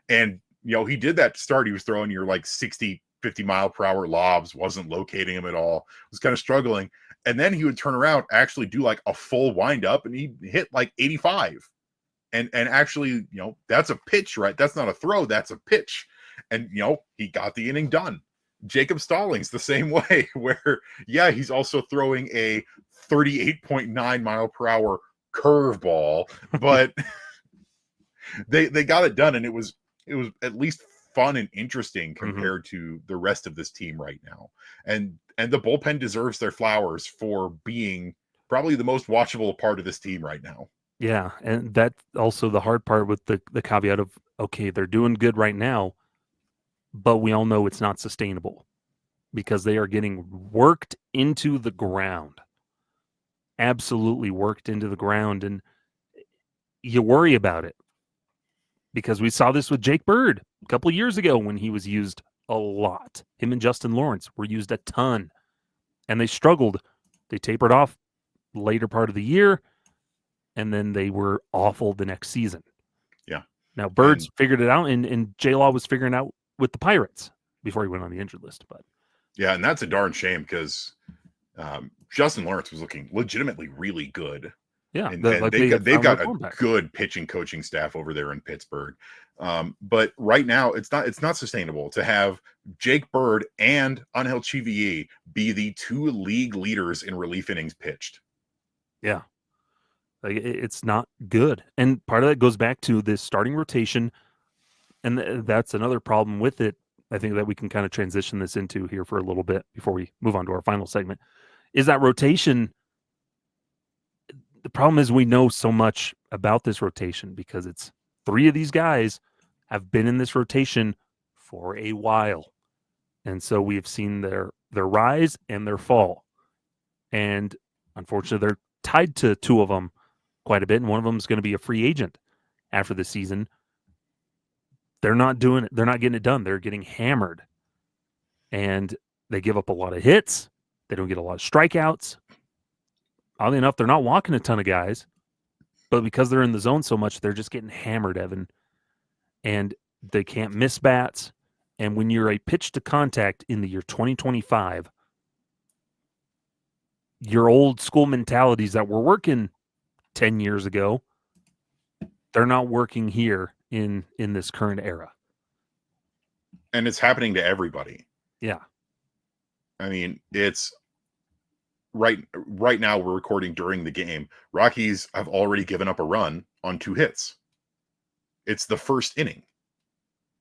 S1: And, he did that to start. He was throwing your like 60, 50 mile per hour lobs, wasn't locating him at all, was kind of struggling. And then he would turn around, actually do like a full wind up, and he hit like 85. And actually, that's a pitch, right? That's not a throw, that's a pitch. And, he got the inning done. Jacob Stallings, the same way, where, he's also throwing a 38.9 mile per hour curveball, but they got it done. And it was at least fun and interesting compared to the rest of this team right now. And the bullpen deserves their flowers for being probably the most watchable part of this team right now.
S2: Yeah, and that's also the hard part with the caveat of, okay, they're doing good right now, but we all know it's not sustainable because they are getting worked into the ground. Absolutely worked into the ground, and you worry about it because we saw this with Jake Bird a couple of years ago when he was used a lot. Him and Justin Lawrence were used a ton, and they struggled. They tapered off later part of the year, and then they were awful the next season.
S1: Yeah.
S2: Now, Bird's figured it out, and J-Law was figuring out with the Pirates before he went on the injured list. But
S1: yeah, and that's a darn shame because Justin Lawrence was looking legitimately really good.
S2: Yeah,
S1: and they've got a good pitching coaching staff over there in Pittsburgh. But right now, it's not sustainable to have Jake Bird and Angel Chivie be the 2 league leaders in relief innings pitched.
S2: Yeah. Like, it's not good. And part of that goes back to this starting rotation. And that's another problem with it. I think that we can kind of transition this into here for a little bit before we move on to our final segment, is that rotation. The problem is we know so much about this rotation because it's 3 of these guys have been in this rotation for a while. And so we've seen their rise and their fall. And unfortunately, they're tied to 2 of them quite a bit, and one of them is going to be a free agent after the season. They're not doing it. They're not getting it done. They're getting hammered, and they give up a lot of hits. They don't get a lot of strikeouts. Oddly enough, they're not walking a ton of guys, but because they're in the zone so much, they're just getting hammered, Evan, and they can't miss bats. And when you're a pitch to contact in the year 2025, your old school mentalities that were working 10 years ago, they're not working here in this current era.
S1: And it's happening to everybody.
S2: Yeah.
S1: I mean, it's right now we're recording during the game. Rockies have already given up a run on 2 hits. It's the first inning.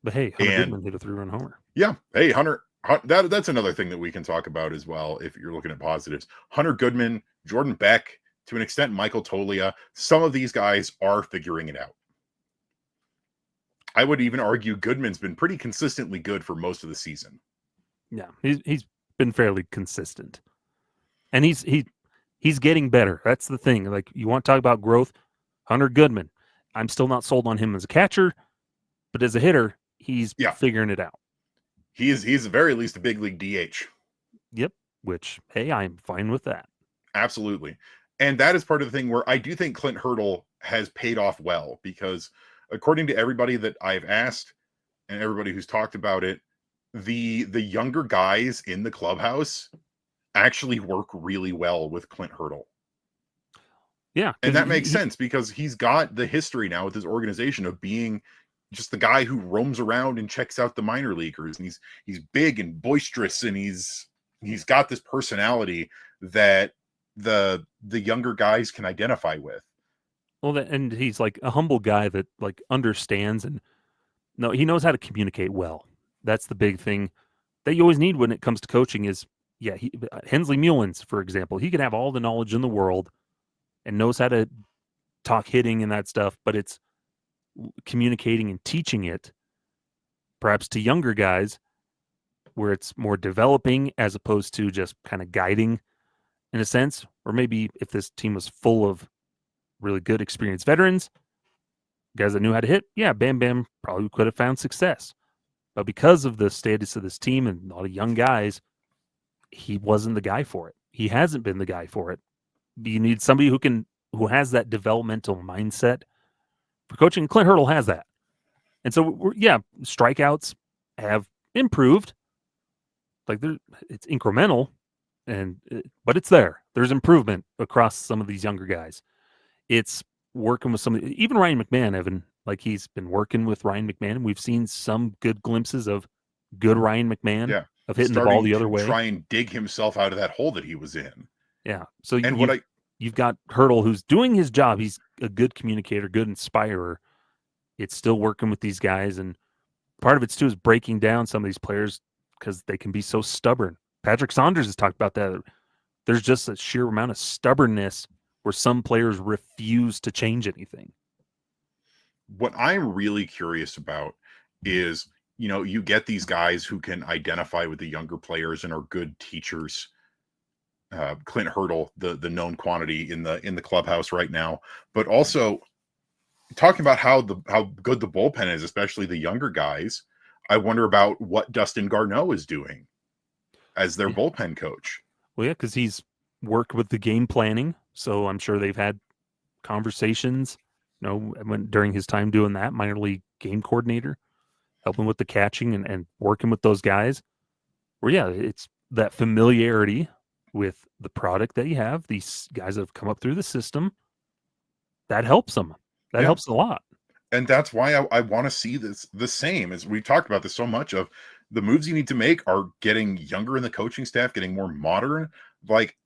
S2: But hey, Hunter Goodman hit a 3-run homer.
S1: Yeah. Hey, Hunter, that's another thing that we can talk about as well if you're looking at positives. Hunter Goodman, Jordan Beck, to an extent, Michael Tolia. Some of these guys are figuring it out. I would even argue Goodman's been pretty consistently good for most of the season.
S2: Yeah, he's been fairly consistent, and he's getting better. That's the thing. Like, you want to talk about growth, Hunter Goodman. I'm still not sold on him as a catcher, but as a hitter, he's figuring it out.
S1: He's at the very least a big league DH.
S2: Yep. Which, hey, I'm fine with that.
S1: Absolutely. And that is part of the thing where I do think Clint Hurdle has paid off well, because according to everybody that I've asked and everybody who's talked about it, the younger guys in the clubhouse actually work really well with Clint Hurdle.
S2: Yeah.
S1: And that makes sense, because he's got the history now with his organization of being just the guy who roams around and checks out the minor leaguers. And he's big and boisterous, and he's got this personality that the younger guys can identify with.
S2: Well, and he's like a humble guy that like understands, and he knows how to communicate well. That's the big thing that you always need when it comes to coaching is, Hensley Mullins, for example, he can have all the knowledge in the world and knows how to talk hitting and that stuff, but it's communicating and teaching it perhaps to younger guys where it's more developing as opposed to just kind of guiding in a sense. Or maybe if this team was full of really good experienced veterans, guys that knew how to hit, Bam Bam probably could have found success. But because of the status of this team and a lot of young guys, he wasn't the guy for it. He hasn't been the guy for it. You need somebody who has that developmental mindset for coaching. Clint Hurdle has that. And so, strikeouts have improved. Like, it's incremental, but it's there. There's improvement across some of these younger guys. It's working with even Ryan McMahon, Evan. Like, he's been working with Ryan McMahon. We've seen some good glimpses of good Ryan McMahon of hitting the ball the other way.
S1: Try and dig himself out of that hole that he was in.
S2: Yeah. So you've got Hurdle, who's doing his job. He's a good communicator, good inspirer. It's still working with these guys, and part of it too is breaking down some of these players because they can be so stubborn. Patrick Saunders has talked about that. There's just a sheer amount of stubbornness where some players refuse to change anything.
S1: What I'm really curious about is, you get these guys who can identify with the younger players and are good teachers. Clint Hurdle, the known quantity in the clubhouse right now, but also talking about how good the bullpen is, especially the younger guys. I wonder about what Dustin Garneau is doing as their bullpen coach.
S2: Well, because he's worked with the game planning, so I'm sure they've had conversations. During his time doing that, minor league game coordinator, helping with the catching and working with those guys. Where it's that familiarity with the product that you have. These guys have come up through the system. That helps them. That helps a lot.
S1: And that's why I want to see this the same, as we talked about this so much, of the moves you need to make are getting younger in the coaching staff, getting more modern. Like,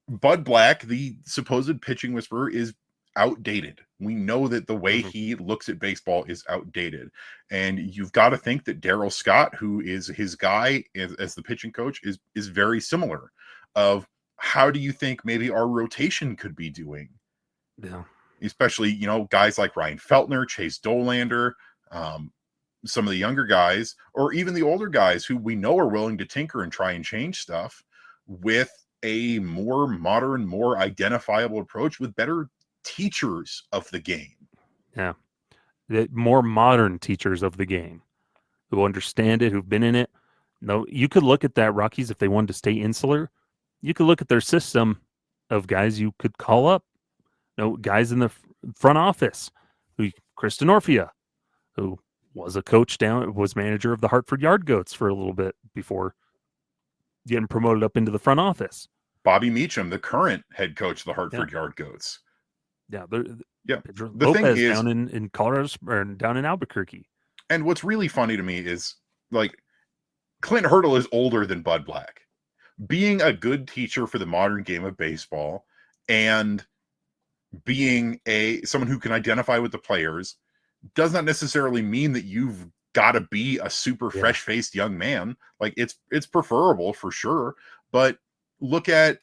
S1: Bud Black, the supposed pitching whisperer, is outdated. We know that the way he looks at baseball is outdated. And you've got to think that Darryl Scott, who is his guy as the pitching coach, is very similar. Of how do you think maybe our rotation could be doing?
S2: Yeah.
S1: Especially, guys like Ryan Feltner, Chase Dolander, some of the younger guys, or even the older guys who we know are willing to tinker and try and change stuff with a more modern, more identifiable approach with better teachers of the game.
S2: Yeah. The more modern teachers of the game who understand it, who've been in it. No, you could look at that Rockies, if they wanted to stay insular, you could look at their system of guys you could call up. Guys in the front office, Chris Denorfia, who was a coach was manager of the Hartford Yard Goats for a little bit before getting promoted up into the front office.
S1: Bobby Meacham, the current head coach of the Hartford Yard Goats.
S2: Yeah.
S1: The
S2: Lopez
S1: thing is,
S2: down in Colorado, or down in Albuquerque.
S1: And what's really funny to me is, like, Clint Hurdle is older than Bud Black. Being a good teacher for the modern game of baseball and being someone who can identify with the players does not necessarily mean that you've got to be a super fresh-faced young man. Like, it's preferable for sure, but look at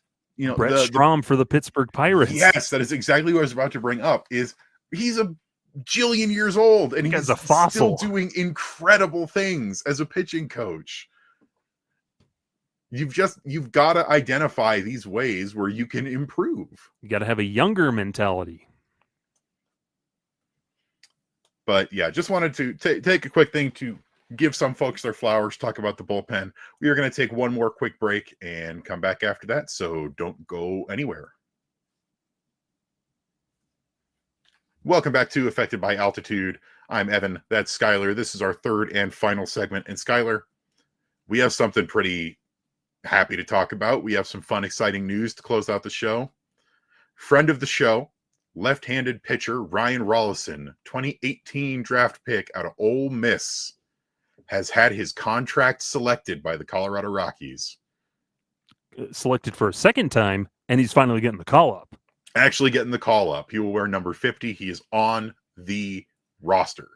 S2: Brett Strom for the Pittsburgh Pirates.
S1: Yes, that is exactly what I was about to bring up. Is he's a jillion years old, and
S2: That guy's
S1: he's
S2: a fossil.
S1: still doing incredible things as a pitching coach. You've got to identify these ways where you can improve.
S2: You got to have a younger mentality.
S1: But yeah, just wanted to take a quick thing to give some folks their flowers, talk about the bullpen. We are going to take one more quick break and come back after that, so don't go anywhere. Welcome back to Affected by Altitude. I'm Evan. That's Skyler. This is our third and final segment. And Skyler, we have something pretty happy to talk about. We have some fun, exciting news to close out the show. Friend of the show, left-handed pitcher Ryan Rolison, 2018 draft pick out of Ole Miss, has had his contract selected by the Colorado Rockies.
S2: Selected for a second time, and he's finally getting the call-up.
S1: Actually getting the call-up. He will wear number 50. He is on the roster.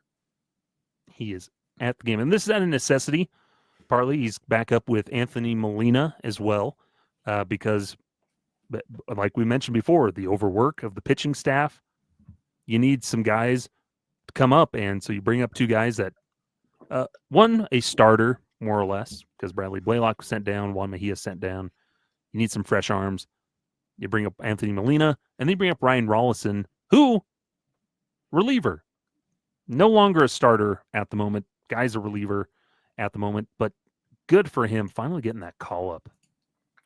S2: He is at the game. And this is out of necessity. Partly, he's back up with Anthony Molina as well, because, like we mentioned before, the overwork of the pitching staff, you need some guys to come up. And so you bring up two guys that, one, a starter, more or less, because Bradley Blaylock was sent down, Juan Mejia sent down. You need some fresh arms. You bring up Anthony Molina, and then you bring up Ryan Rolison, who, reliever, no longer a starter at the moment. Guy's a reliever at the moment, but good for him finally getting that call up.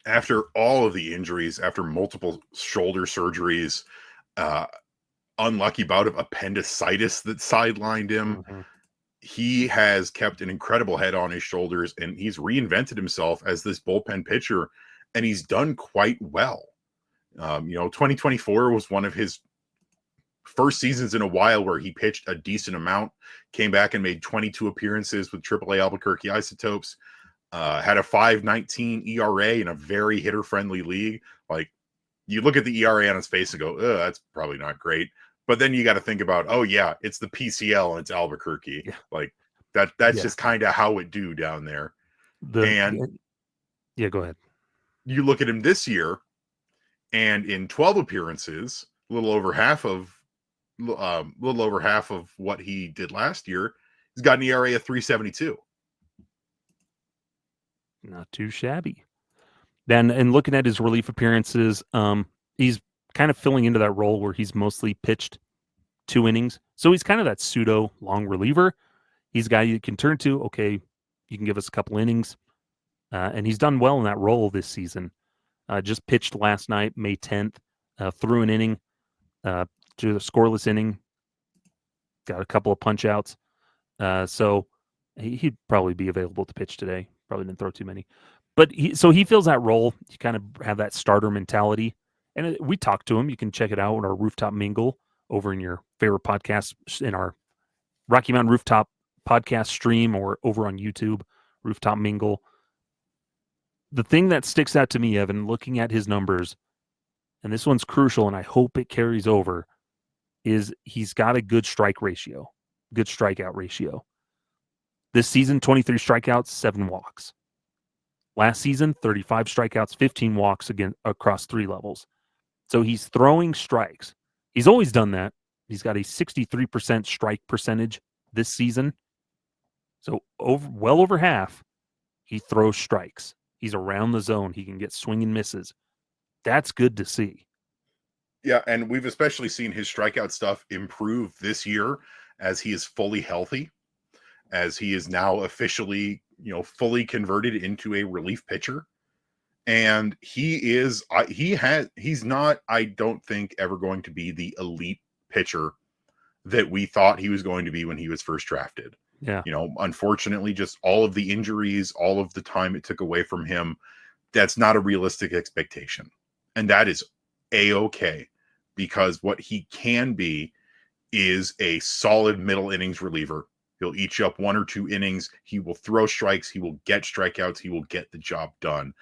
S1: After all of the injuries, after multiple shoulder surgeries, unlucky bout of appendicitis that sidelined him, he has kept an incredible head on his shoulders, and he's reinvented himself as this bullpen pitcher, and he's done quite well. 2024 was one of his first seasons in a while where he pitched a decent amount, came back and made 22 appearances with AAA Albuquerque Isotopes, had a 5.19 ERA in a very hitter-friendly league. Like, you look at the ERA on his face and go, that's probably not great. But then you got to think about, oh yeah, it's the PCL and it's Albuquerque. Yeah. Like that's just kind of how it do down there.
S2: Go ahead.
S1: You look at him this year, and in 12 appearances, a little over half of what he did last year, he's got an ERA of 3.72.
S2: Not too shabby. Then, and looking at his relief appearances, he's kind of filling into that role where he's mostly pitched 2 innings. So he's kind of that pseudo long reliever. He's a guy you can turn to. Okay, you can give us a couple innings. And he's done well in that role this season. Just pitched last night, May 10th, threw an inning, to the scoreless inning. Got a couple of punch outs. So he'd probably be available to pitch today. Probably didn't throw too many. But he fills that role. You kind of have that starter mentality. And we talked to him. You can check it out on our Rooftop Mingle over in your favorite podcast, in our Rocky Mountain Rooftop podcast stream, or over on YouTube, Rooftop Mingle. The thing that sticks out to me, Evan, looking at his numbers, and this one's crucial, and I hope it carries over, is he's got a good strikeout ratio. This season, 23 strikeouts, 7 walks. Last season, 35 strikeouts, 15 walks across 3 levels. So he's throwing strikes. He's always done that. He's got a 63% strike percentage this season. So well over half, he throws strikes. He's around the zone. He can get swing and misses. That's good to see.
S1: Yeah, and we've especially seen his strikeout stuff improve this year as he is fully healthy, as he is now officially, fully converted into a relief pitcher. And he's not, I don't think, ever going to be the elite pitcher that we thought he was going to be when he was first drafted.
S2: Yeah.
S1: Unfortunately, just all of the injuries, all of the time it took away from him, that's not a realistic expectation. And that is A-okay, because what he can be is a solid middle innings reliever. He'll eat you up 1 or 2 innings. He will throw strikes. He will get strikeouts. He will get the job done.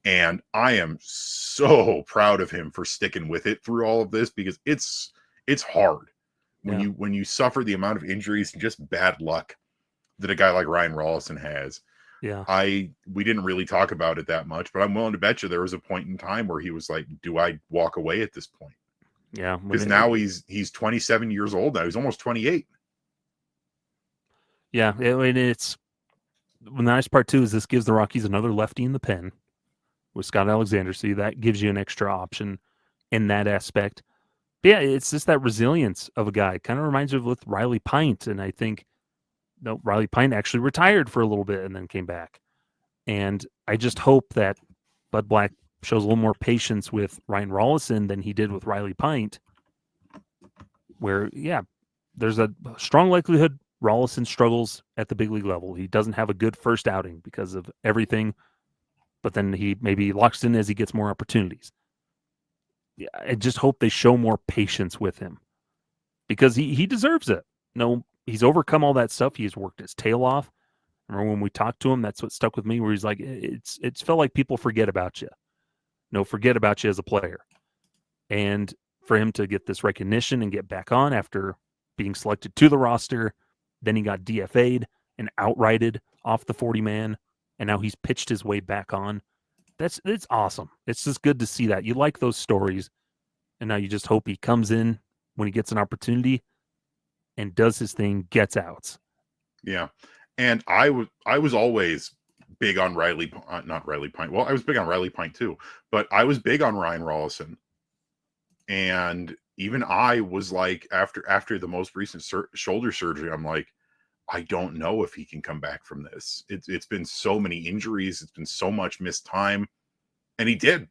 S1: And I am so proud of him for sticking with it through all of this, because it's hard when you suffer the amount of injuries and just bad luck that a guy like Ryan Rolison has.
S2: Yeah.
S1: We didn't really talk about it that much, but I'm willing to bet you there was a point in time where he was like, do I walk away at this point?
S2: Yeah,
S1: because now he's 27 years old now. He's almost 28.
S2: Yeah, it's the nice part too is this gives the Rockies another lefty in the pen with Scott Alexander, so that gives you an extra option in that aspect. But yeah, it's just that resilience of a guy. Kind of reminds you of with Riley Pint, and I think Riley Pint actually retired for a little bit and then came back. And I just hope that Bud Black shows a little more patience with Ryan Rolison than he did with Riley Pint, where, yeah, there's a strong likelihood Rolison struggles at the big league level. He doesn't have a good first outing because of everything, but then he maybe locks in as he gets more opportunities. Yeah, I just hope they show more patience with him because he deserves it. No, he's overcome all that stuff. He's worked his tail off. Remember when we talked to him, that's what stuck with me, where he's like, it's felt like people forget about you. No, forget about you as a player. And for him to get this recognition and get back on after being selected to the roster, then he got DFA'd and outrighted off the 40-man, and now he's pitched his way back on. It's awesome. It's just good to see that. You like those stories, and now you just hope he comes in when he gets an opportunity and does his thing, gets outs.
S1: Yeah. And I was always big on not Riley Pint. Well, I was big on Riley Pint too, but I was big on Ryan Rolison. And even I was like, after the most recent shoulder surgery, I'm like, I don't know if he can come back from this. It's been so many injuries. It's been so much missed time, and he did.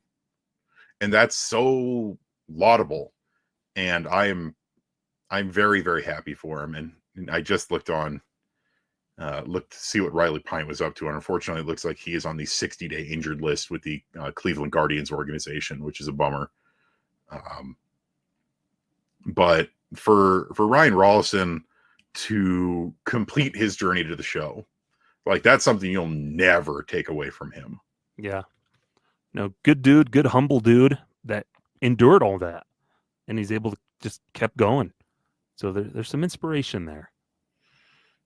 S1: And that's so laudable. And I'm very, very happy for him. And I just looked to see what Riley Pint was up to. And unfortunately, it looks like he is on the 60-day injured list with the Cleveland Guardians organization, which is a bummer. But for Ryan Rolison to complete his journey to the show, like, that's something you'll never take away from him.
S2: Yeah. No, good dude, good humble dude that endured all that. And he's able to just kept going. So there's some inspiration there.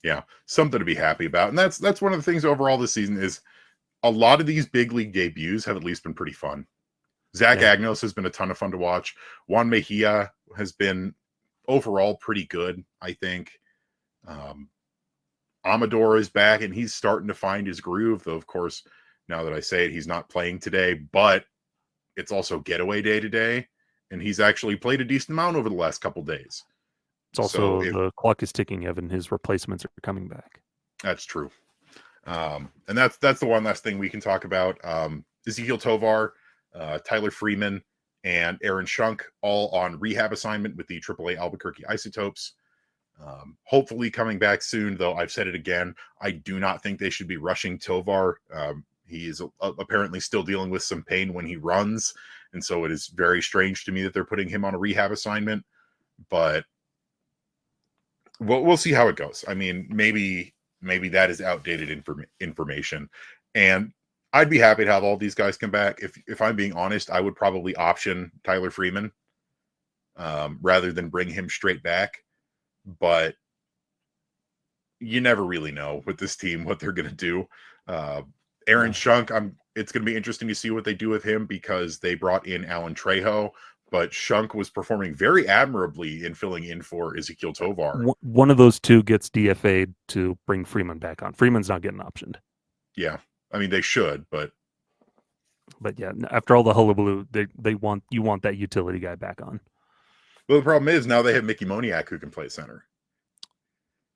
S1: Yeah, something to be happy about. And that's one of the things overall this season is a lot of these big league debuts have at least been pretty fun. Zach Agnos has been a ton of fun to watch. Juan Mejia has been overall pretty good, I think. Amador is back, and he's starting to find his groove, though, of course, now that I say it, he's not playing today, but it's also getaway day today, and he's actually played a decent amount over the last couple days.
S2: It's also the clock is ticking, Evan. His replacements are coming back.
S1: That's true. And that's the one last thing we can talk about. Ezekiel Tovar, Tyler Freeman, and Aaron Schunk all on rehab assignment with the AAA Albuquerque Isotopes. Hopefully coming back soon, though I've said it again, I do not think they should be rushing Tovar. He is apparently still dealing with some pain when he runs, and so it is very strange to me that they're putting him on a rehab assignment, but we'll see how it goes. I mean, maybe that is outdated information, and I'd be happy to have all these guys come back. If I'm being honest, I would probably option Tyler Freeman rather than bring him straight back. But you never really know with this team what they're going to do. Aaron Schunk, it's going to be interesting to see what they do with him because they brought in Alan Trejo, but Schunk was performing very admirably in filling in for Ezekiel Tovar.
S2: One of those two gets DFA'd to bring Freeman back on. Freeman's not getting optioned.
S1: Yeah. I mean, they should, but
S2: yeah, after all the hullabaloo, you want that utility guy back on.
S1: Well, the problem is now they have Mickey Moniak who can play center.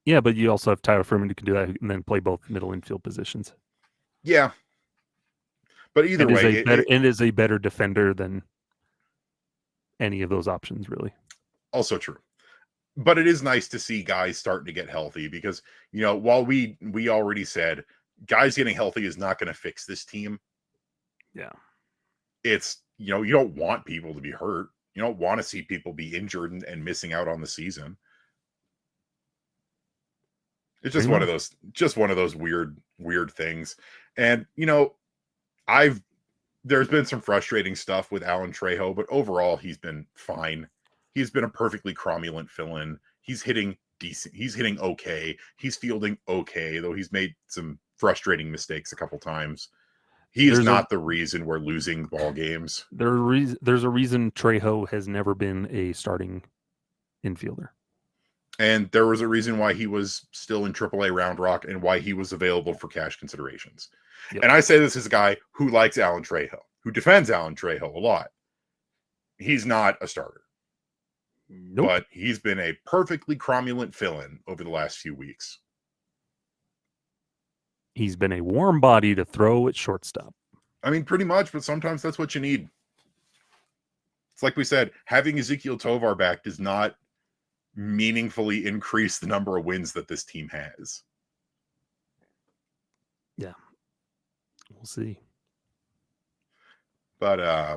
S2: Yeah, but you also have Tyler Freeman who can do that and then play both middle infield positions.
S1: Yeah. But either way,
S2: it is a better defender than any of those options, really.
S1: Also true. But it is nice to see guys starting to get healthy because, while we already said guys getting healthy is not going to fix this team.
S2: Yeah.
S1: It's, you don't want people to be hurt. You don't want to see people be injured and missing out on the season. It's just one of those weird things. And, there's been some frustrating stuff with Alan Trejo, but overall he's been fine. He's been a perfectly cromulent fill-in. He's hitting decent. He's hitting okay. He's fielding okay, though he's made some frustrating mistakes a couple times. He is not the reason we're losing ball games.
S2: There's a reason Trejo has never been a starting infielder.
S1: And there was a reason why he was still in AAA Round Rock and why he was available for cash considerations. Yep. And I say this as a guy who likes Alan Trejo, who defends Alan Trejo a lot. He's not a starter.
S2: Nope.
S1: But he's been a perfectly cromulent fill-in over the last few weeks.
S2: He's been a warm body to throw at shortstop.
S1: I mean, pretty much, but sometimes that's what you need. It's like we said, having Ezekiel Tovar back does not meaningfully increase the number of wins that this team has.
S2: Yeah. We'll see.
S1: But I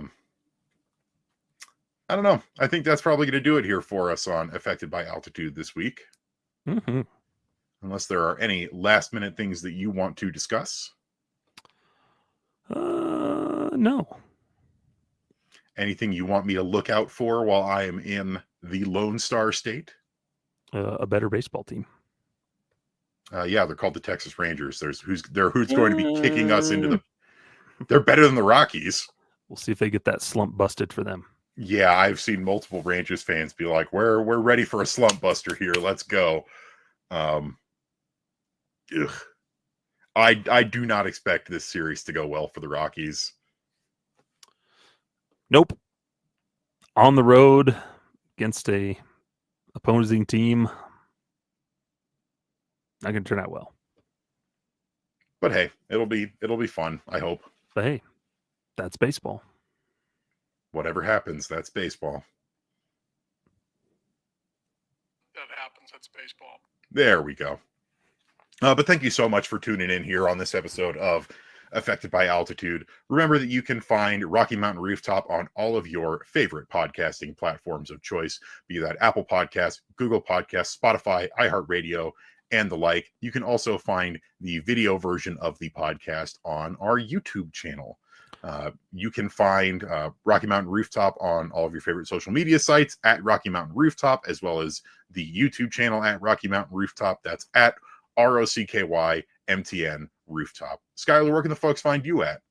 S1: don't know. I think that's probably going to do it here for us on Affected by Altitude this week.
S2: Mm-hmm.
S1: Unless there are any last minute things that you want to discuss.
S2: No.
S1: Anything you want me to look out for while I am in the Lone Star State?
S2: A better baseball team.
S1: Yeah, they're called the Texas Rangers. Who's going to be kicking us into the... They're better than the Rockies.
S2: We'll see if they get that slump busted for them.
S1: Yeah, I've seen multiple Rangers fans be like, we're ready for a slump buster here. Let's go. I do not expect this series to go well for the Rockies.
S2: Nope. On the road against a opposing team, not going to turn out well.
S1: But hey, it'll be fun, I hope.
S2: But hey, that's baseball.
S1: Whatever happens, that's baseball.
S3: That happens, that's baseball.
S1: There we go. But thank you so much for tuning in here on this episode of Affected by Altitude. Remember that you can find Rocky Mountain Rooftop on all of your favorite podcasting platforms of choice, be that Apple Podcasts, Google Podcasts, Spotify, iHeartRadio, and the like. You can also find the video version of the podcast on our YouTube channel. You can find Rocky Mountain Rooftop on all of your favorite social media sites at Rocky Mountain Rooftop, as well as the YouTube channel at Rocky Mountain Rooftop. That's at ROCKYMTN Rooftop. Skyler, where can the folks find you at?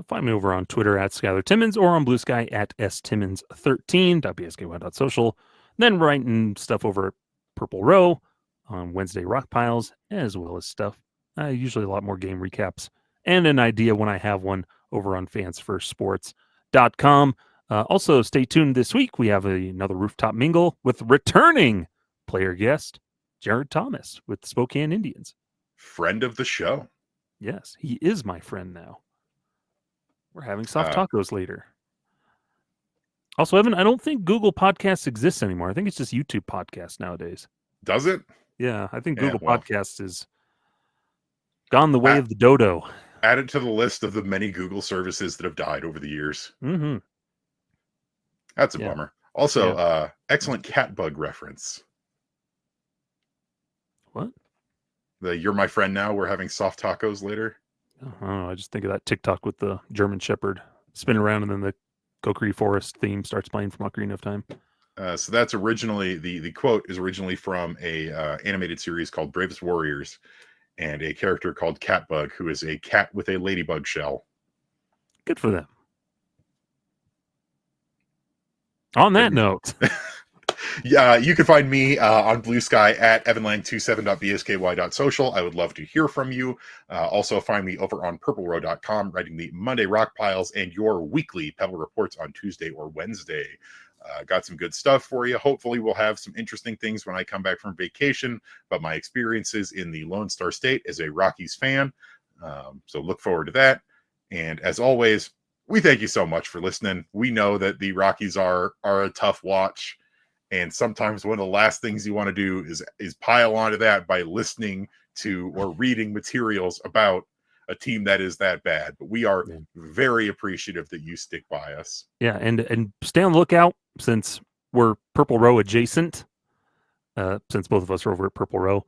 S2: Find me over on Twitter at Skyler Timmons or on Blue Sky at stimmons13.bsky.social. Then writing stuff over at Purple Row on Wednesday Rock Piles, as well as stuff, usually a lot more game recaps, and an idea when I have one over on fansfirstsports.com. Also, stay tuned this week. We have another rooftop mingle with returning player guest, Jared Thomas with the Spokane Indians.
S1: Friend of the show.
S2: Yes, he is my friend now. We're having soft tacos later. Also, Evan, I don't think Google Podcasts exists anymore. I think it's just YouTube Podcasts nowadays.
S1: Does it?
S2: Yeah, I think Google Podcasts is gone the way of the dodo.
S1: Add it to the list of the many Google services that have died over the years.
S2: Mm-hmm.
S1: That's a bummer. Also, excellent cat bug reference.
S2: What?
S1: You're my friend now. We're having soft tacos later.
S2: I just think of that TikTok with the German Shepherd spinning around and then the Kokiri Forest theme starts playing from Ocarina of Time.
S1: So that's originally, the quote is originally from a animated series called Bravest Warriors, and a character called Catbug, who is a cat with a ladybug shell.
S2: Good for them. On that note.
S1: Yeah, you can find me on Blue Sky at evanlang27.bsky.social. I would love to hear from you. Also find me over on purplerow.com, writing the Monday Rock Piles and your weekly Pebble Reports on Tuesday or Wednesday. Got some good stuff for you. Hopefully we'll have some interesting things when I come back from vacation, but my experiences in the Lone Star State as a Rockies fan. So look forward to that. And as always, we thank you so much for listening. We know that the Rockies are a tough watch. And sometimes one of the last things you want to do is pile onto that by listening to or reading materials about a team that is that bad. But we are very appreciative that you stick by us.
S2: Yeah, and stay on the lookout since we're Purple Row adjacent. Since both of us are over at Purple Row,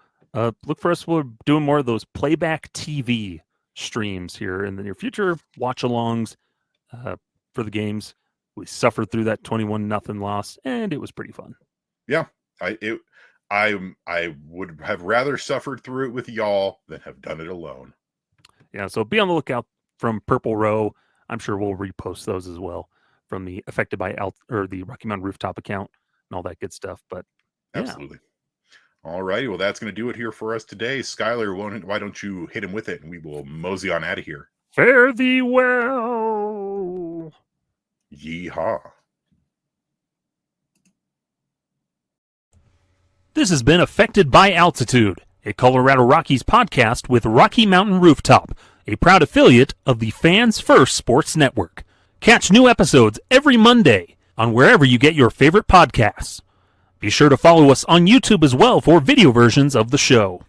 S2: look for us. We're doing more of those playback TV streams here in the near future. Watch-alongs for the games. We suffered through that 21-0 loss, and it was pretty fun.
S1: Yeah, I would have rather suffered through it with y'all than have done it alone.
S2: Yeah, so be on the lookout from Purple Row. I'm sure we'll repost those as well from the Affected by or the Rocky Mountain Rooftop account and all that good stuff. But yeah.
S1: Absolutely. All righty. Well, that's going to do it here for us today. Skyler, why don't you hit him with it, and we will mosey on out of here.
S2: Fare thee well.
S1: Yeehaw.
S2: This has been Affected by Altitude, a Colorado Rockies podcast with Rocky Mountain Rooftop, a proud affiliate of the Fans First Sports Network. Catch new episodes every Monday on wherever you get your favorite podcasts. Be sure to follow us on YouTube as well for video versions of the show.